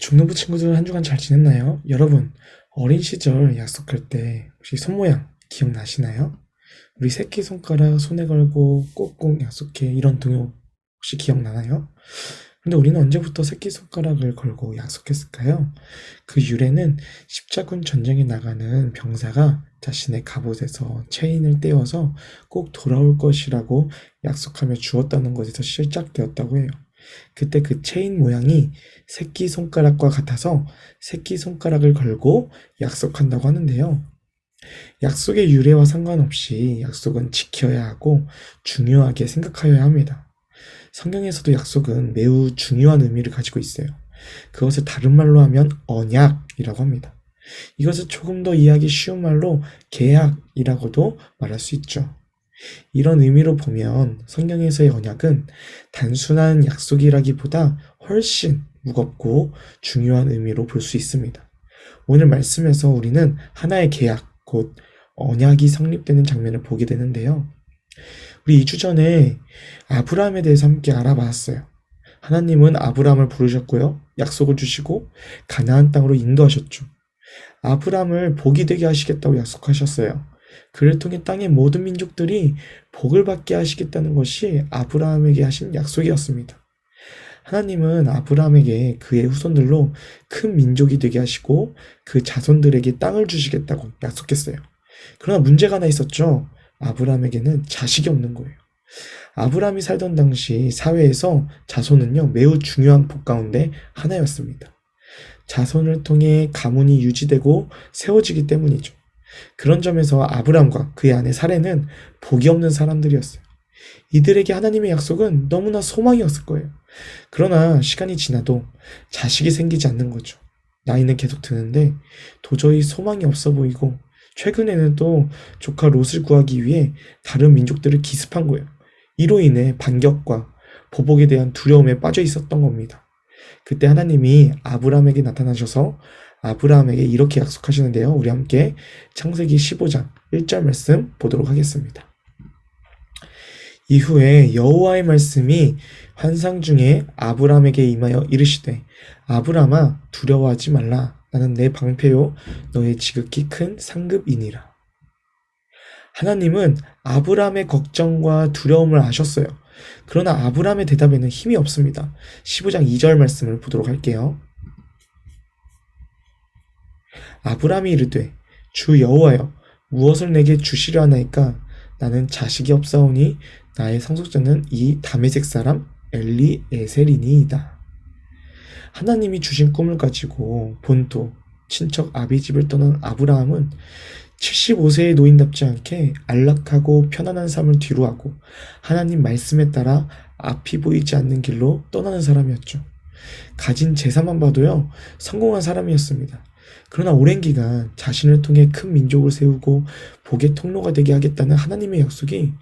중등부 친구들 한 주간 잘 지냈나요? 여러분, 어린 시절 약속할 때 혹시 손 모양 기억나시나요? 우리 새끼손가락 손에 걸고 꼭꼭 약속해 이런 동요 혹시 기억나나요? 근데 우리는 언제부터 새끼손가락을 걸고 약속했을까요? 그 유래는 십자군 전쟁에 나가는 병사가 자신의 갑옷에서 체인을 떼어서 꼭 돌아올 것이라고 약속하며 주었다는 것에서 시작되었다고 해요. 그때 그 체인 모양이 새끼손가락과 같아서 새끼손가락을 걸고 약속한다고 하는데요. 약속의 유래와 상관없이 약속은 지켜야 하고 중요하게 생각하여야 합니다. 성경에서도 약속은 매우 중요한 의미를 가지고 있어요. 그것을 다른 말로 하면 언약이라고 합니다. 이것을 조금 더 이해하기 쉬운 말로 계약이라고도 말할 수 있죠. 이런 의미로 보면 성경에서의 언약은 단순한 약속이라기보다 훨씬 무겁고 중요한 의미로 볼 수 있습니다. 오늘 말씀에서 우리는 하나의 계약, 곧 언약이 성립되는 장면을 보게 되는데요. 우리 2주 전에 아브라함에 대해서 함께 알아봤어요. 하나님은 아브라함을 부르셨고요. 약속을 주시고 가나안 땅으로 인도하셨죠. 아브라함을 복이 되게 하시겠다고 약속하셨어요. 그를 통해 땅의 모든 민족들이 복을 받게 하시겠다는 것이 아브라함에게 하신 약속이었습니다. 하나님은 아브라함에게 그의 후손들로 큰 민족이 되게 하시고 그 자손들에게 땅을 주시겠다고 약속했어요. 그러나 문제가 하나 있었죠. 아브라함에게는 자식이 없는 거예요. 아브라함이 살던 당시 사회에서 자손은요, 매우 중요한 복 가운데 하나였습니다. 자손을 통해 가문이 유지되고 세워지기 때문이죠. 그런 점에서 아브람과 그의 아내 사레는 복이 없는 사람들이었어요. 이들에게 하나님의 약속은 너무나 소망이었을 거예요. 그러나 시간이 지나도 자식이 생기지 않는 거죠. 나이는 계속 드는데 도저히 소망이 없어 보이고 최근에는 또 조카 롯을 구하기 위해 다른 민족들을 기습한 거예요. 이로 인해 반격과 보복에 대한 두려움에 빠져 있었던 겁니다. 그때 하나님이 아브라함에게 나타나셔서 아브라함에게 이렇게 약속하시는데요. 우리 함께 창세기 15장 1절 말씀 보도록 하겠습니다. 이후에 여호와의 말씀이 환상 중에 아브라함에게 임하여 이르시되 아브라함아 두려워하지 말라. 나는 내 방패요 너의 지극히 큰 상급이니라. 하나님은 아브라함의 걱정과 두려움을 아셨어요. 그러나 아브라함의 대답에는 힘이 없습니다. 15장 2절 말씀을 보도록 할게요. 아브라함이 이르되 주 여호와여 무엇을 내게 주시려 하나이까 나는 자식이 없사오니 나의 상속자는 이 다메섹 사람 엘리에셀이니이다. 하나님이 주신 꿈을 가지고 본토 친척 아비집을 떠난 아브라함은 75세의 노인답지 않게 안락하고 편안한 삶을 뒤로하고 하나님 말씀에 따라 앞이 보이지 않는 길로 떠나는 사람이었죠. 가진 재산만 봐도요, 성공한 사람이었습니다. 그러나 오랜 기간 자신을 통해 큰 민족을 세우고 복의 통로가 되게 하겠다는 하나님의 약속이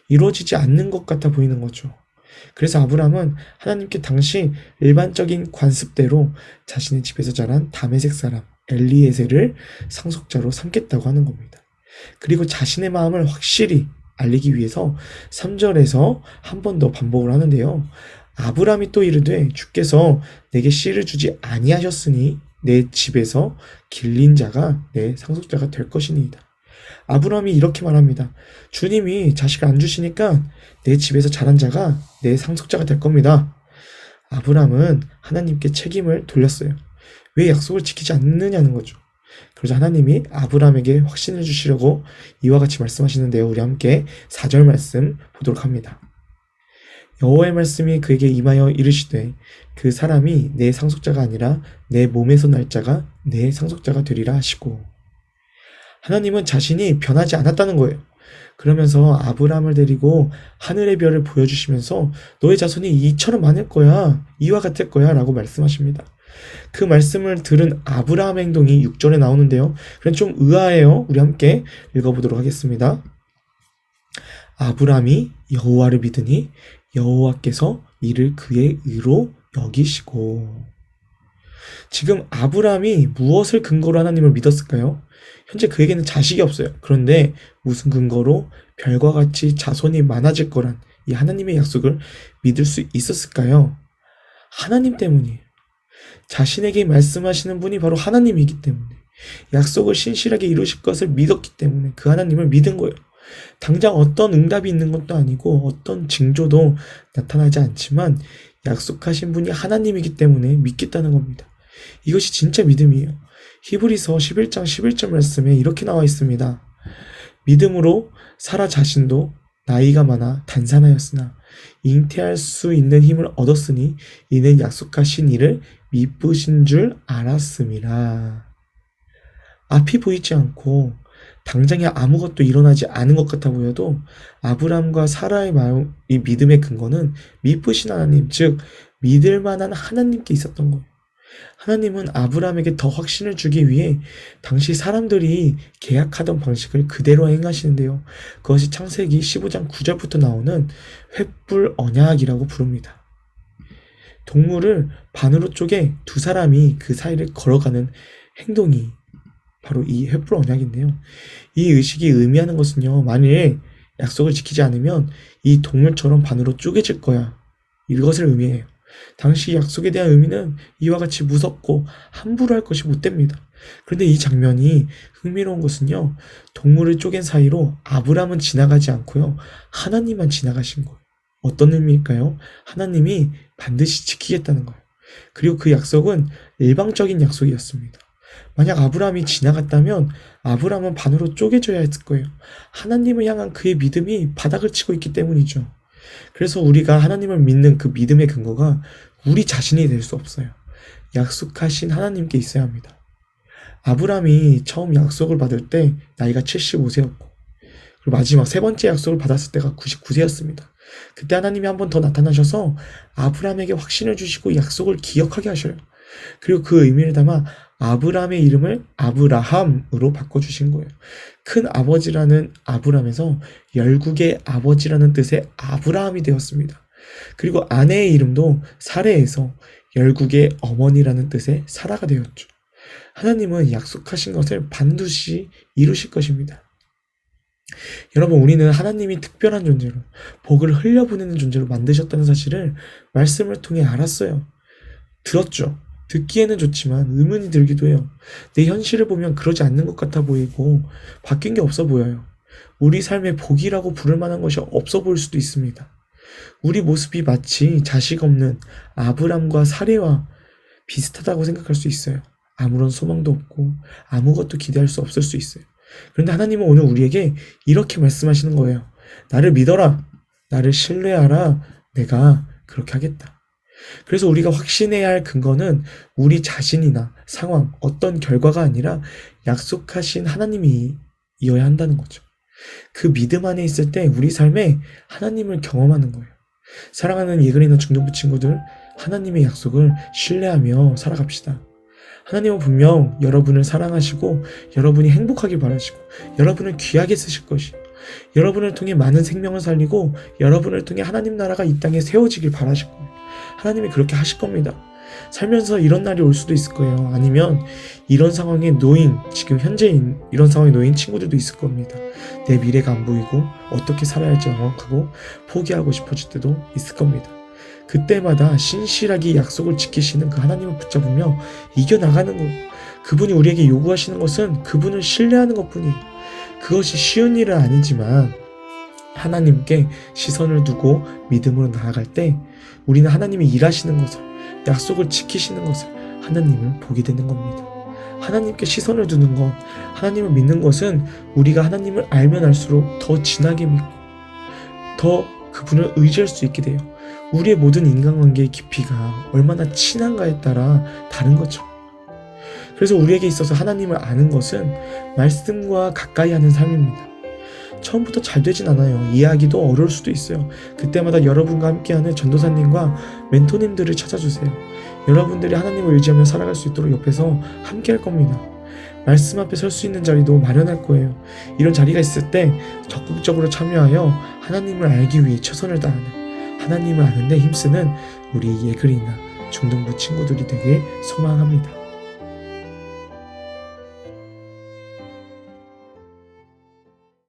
이루어지지 않는 것 같아 보이는 거죠. 그래서 아브라함은 하나님께 당시 일반적인 관습대로 자신의 집에서 자란 다메섹 사람 엘리에셀을 상속자로 삼겠다고 하는 겁니다. 그리고 자신의 마음을 확실히 알리기 위해서 3절에서 한 번 더 반복을 하는데요. 아브라함이 또 이르되 주께서 내게 씨를 주지 아니하셨으니 내 집에서 길린 자가 내 상속자가 될 것이니이다. 아브라함이 이렇게 말합니다. 주님이 자식을 안 주시니까 내 집에서 자란 자가 내 상속자가 될 겁니다. 아브라함은 하나님께 책임을 돌렸어요. 왜 약속을 지키지 않느냐는 거죠. 그래서 하나님이 아브라함에게 확신을 주시려고 이와 같이 말씀하시는데요. 우리 함께 4절 말씀 보도록 합니다. 여호와의 말씀이 그에게 임하여 이르시되 그 사람이 내 상속자가 아니라 내 몸에서 날 자가 내 상속자가 되리라 하시고, 하나님은 자신이 변하지 않았다는 거예요. 그러면서 아브라함을 데리고 하늘의 별을 보여주시면서 너의 자손이 이처럼 많을 거야, 이와 같을 거야 라고 말씀하십니다. 그 말씀을 들은 아브라함의 행동이 6절에 나오는데요. 그럼 좀 의아해요. 우리 함께 읽어보도록 하겠습니다. 아브라함이 여호와를 믿으니 여호와께서 이를 그의 의로 여기시고. 지금 아브라함이 무엇을 근거로 하나님을 믿었을까요? 현재 그에게는 자식이 없어요. 그런데 무슨 근거로 별과 같이 자손이 많아질 거란 이 하나님의 약속을 믿을 수 있었을까요? 하나님 때문이에요. 자신에게 말씀하시는 분이 바로 하나님이기 때문에, 약속을 신실하게 이루실 것을 믿었기 때문에 그 하나님을 믿은 거예요. 당장 어떤 응답이 있는 것도 아니고 어떤 징조도 나타나지 않지만 약속하신 분이 하나님이기 때문에 믿겠다는 겁니다. 이것이 진짜 믿음이에요. 히브리서 11장 11절 말씀에 이렇게 나와 있습니다. 믿음으로 사라 자신도 나이가 많아 단산하였으나 잉태할 수 있는 힘을 얻었으니 이는 약속하신 이를 미쁘신 줄 알았음이라. 앞이 보이지 않고 당장에 아무것도 일어나지 않은 것 같아 보여도 아브람과 사라의 마음, 이 믿음의 근거는 미쁘신 하나님, 즉 믿을 만한 하나님께 있었던 거예요. 하나님은 아브람에게 더 확신을 주기 위해 당시 사람들이 계약하던 방식을 그대로 행하시는데요. 그것이 창세기 15장 9절부터 나오는 횃불 언약이라고 부릅니다. 동물을 반으로 쪼개 두 사람이 그 사이를 걸어가는 행동이 바로 이 횃불 언약인데요. 이 의식이 의미하는 것은요, 만일 약속을 지키지 않으면 이 동물처럼 반으로 쪼개질 거야, 이것을 의미해요. 당시 약속에 대한 의미는 이와 같이 무섭고 함부로 할 것이 못됩니다. 그런데 이 장면이 흥미로운 것은요, 동물을 쪼갠 사이로 아브람은 지나가지 않고요, 하나님만 지나가신 거예요. 어떤 의미일까요? 하나님이 반드시 지키겠다는 거예요. 그리고 그 약속은 일방적인 약속이었습니다. 만약 아브람이 지나갔다면 아브람은 반으로 쪼개져야 했을 거예요. 하나님을 향한 그의 믿음이 바닥을 치고 있기 때문이죠. 그래서 우리가 하나님을 믿는 그 믿음의 근거가 우리 자신이 될 수 없어요. 약속하신 하나님께 있어야 합니다. 아브람이 처음 약속을 받을 때 나이가 75세였고, 그리고 마지막 세 번째 약속을 받았을 때가 99세였습니다. 그때 하나님이 한 번 더 나타나셔서 아브람에게 확신을 주시고 약속을 기억하게 하셔요. 그리고 그 의미를 담아 아브람의 이름을 아브라함으로 바꿔주신 거예요. 큰 아버지라는 아브람에서 열국의 아버지라는 뜻의 아브라함이 되었습니다. 그리고 아내의 이름도 사레에서 열국의 어머니라는 뜻의 사라가 되었죠. 하나님은 약속하신 것을 반드시 이루실 것입니다. 여러분, 우리는 하나님이 특별한 존재로, 복을 흘려보내는 존재로 만드셨다는 사실을 말씀을 통해 알았어요. 들었죠. 듣기에는 좋지만 의문이 들기도 해요. 내 현실을 보면 그러지 않는 것 같아 보이고 바뀐 게 없어 보여요. 우리 삶에 복이라고 부를 만한 것이 없어 보일 수도 있습니다. 우리 모습이 마치 자식 없는 아브람과 사레와 비슷하다고 생각할 수 있어요. 아무런 소망도 없고 아무것도 기대할 수 없을 수 있어요. 그런데 하나님은 오늘 우리에게 이렇게 말씀하시는 거예요. 나를 믿어라. 나를 신뢰하라. 내가 그렇게 하겠다. 그래서 우리가 확신해야 할 근거는 우리 자신이나 상황, 어떤 결과가 아니라 약속하신 하나님이 이어야 한다는 거죠. 그 믿음 안에 있을 때 우리 삶에 하나님을 경험하는 거예요. 사랑하는 예근이나 중등부 친구들, 하나님의 약속을 신뢰하며 살아갑시다. 하나님은 분명 여러분을 사랑하시고 여러분이 행복하길 바라시고 여러분을 귀하게 쓰실 것이에요. 여러분을 통해 많은 생명을 살리고 여러분을 통해 하나님 나라가 이 땅에 세워지길 바라실 거예요. 하나님이 그렇게 하실 겁니다. 살면서 이런 날이 올 수도 있을 거예요. 아니면 이런 상황에 놓인, 지금 현재인 이런 상황에 놓인 친구들도 있을 겁니다. 내 미래가 안 보이고 어떻게 살아야 할지 막막하고 포기하고 싶어질 때도 있을 겁니다. 그때마다 신실하게 약속을 지키시는 그 하나님을 붙잡으며 이겨나가는 거예요. 그분이 우리에게 요구하시는 것은 그분을 신뢰하는 것뿐이에요. 그것이 쉬운 일은 아니지만 하나님께 시선을 두고 믿음으로 나아갈 때 우리는 하나님이 일하시는 것을, 약속을 지키시는 것을, 하나님을 보게 되는 겁니다. 하나님께 시선을 두는 것, 하나님을 믿는 것은 우리가 하나님을 알면 알수록 더 진하게 믿고 더 그분을 의지할 수 있게 돼요. 우리의 모든 인간관계의 깊이가 얼마나 친한가에 따라 다른 거죠. 그래서 우리에게 있어서 하나님을 아는 것은 말씀과 가까이 하는 삶입니다. 처음부터 잘 되진 않아요. 이해하기도 어려울 수도 있어요. 그때마다 여러분과 함께하는 전도사님과 멘토님들을 찾아주세요. 여러분들이 하나님을 의지하며 살아갈 수 있도록 옆에서 함께할 겁니다. 말씀 앞에 설 수 있는 자리도 마련할 거예요. 이런 자리가 있을 때 적극적으로 참여하여 하나님을 알기 위해 최선을 다하는, 하나님을 아는 데 힘쓰는 우리 예글이나 중등부 친구들이 되길 소망합니다.